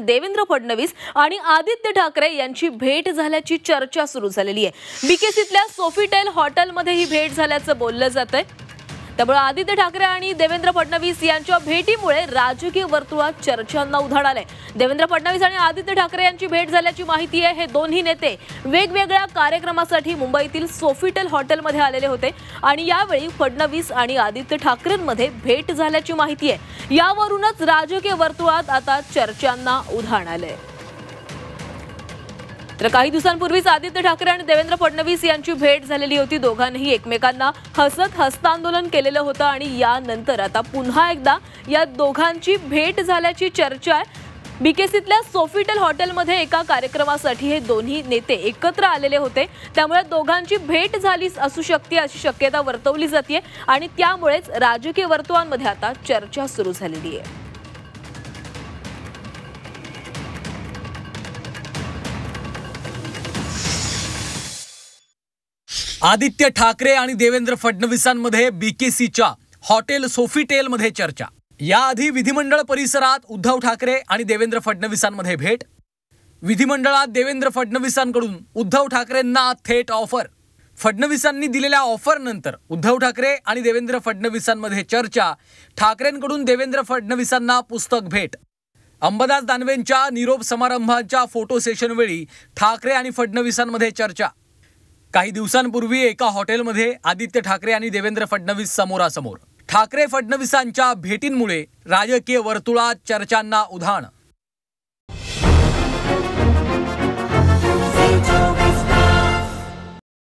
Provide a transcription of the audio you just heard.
देवेंद्र फडणवीस आणि आदित्य ठाकरे यांची भेट झाल्याची चर्चा सुरू झालेली आहे। बीकेसीतल्या सोफिटेल हॉटेलमध्ये ही भेट झाल्याचं बोललं जातंय। त्यामुळे आदित्य ठाकरे आणि देवेंद्र फडणवीस यांच्या भेटीमुळे राजकीय वर्तुळात चर्चांना उधाण आलंय। देवेंद्र फडणवीस आणि आदित्य ठाकरे यांची भेट झाल्याची माहिती आहे। हे दोन्ही नेते वेगवेगळ्या कार्यक्रमासाठी मुंबईतील सोफिटेल हॉटेलमध्ये आलेले होते आणि यावेळी फडणवीस आणि आदित्य ठाकरेंमध्ये भेट झाल्याची माहिती आहे। यावरूनच राजकीय वर्तुळात आता चर्चांना उधाण आलंय। तर काही दिवसांपूर्वीच आदित्य ठाकरे आणि देवेंद्र फडणवीस यांची भेट झालेली होती। दोघांनी एकमेकांना हसत हस्तांदोलन केलेलं होतं आणि यानंतर आता पुन्हा एकदा या दोघांची भेट झाल्याची चर्चा आहे। बीकेसीतल्या सोफिटेल हॉटेलमध्ये एका कार्यक्रमासाठी हे दोन्ही नेते एकत्र आलेले होते, त्यामुळे दोघांची भेट झाली असू शकते अशी शक्यता वर्तवली जाते आणि त्यामुळेच राजकीय वर्तुळांमध्ये आता चर्चा सुरू झालेली आहे। आदित्य ठाकरे आणि देवेंद्र फडणवीसांमध्ये बीकेसीच्या हॉटेल सोफिटेलमध्ये चर्चा। याआधी विधिमंडळ परिसरात उद्धव ठाकरे आणि देवेंद्र फडणवीसांमध्ये भेट। विधिमंडळात देवेंद्र फडणवीसांकडून उद्धव ठाकरेंना थेट ऑफर। फडणवीसांनी दिलेल्या ऑफर नंतर उद्धव ठाकरे आणि देवेंद्र फडणवीसांमध्ये चर्चा। ठाकरेंकडून देवेंद्र फडणवीसांना पुस्तक भेट। अंबादास दानवेंच्या निरोप समारंभाच्या फोटो सेशन वेळी ठाकरे आणि फडणवीसांमध्ये चर्चा। काही दिवसांपूर्वी एका हॉटेलमध्ये आदित्य ठाकरे आणि देवेंद्र फडणवीस समोरासमोर। ठाकरे फडणवीसांच्या भेटींमुळे राजकीय वर्तुळात चर्चांना उधाण।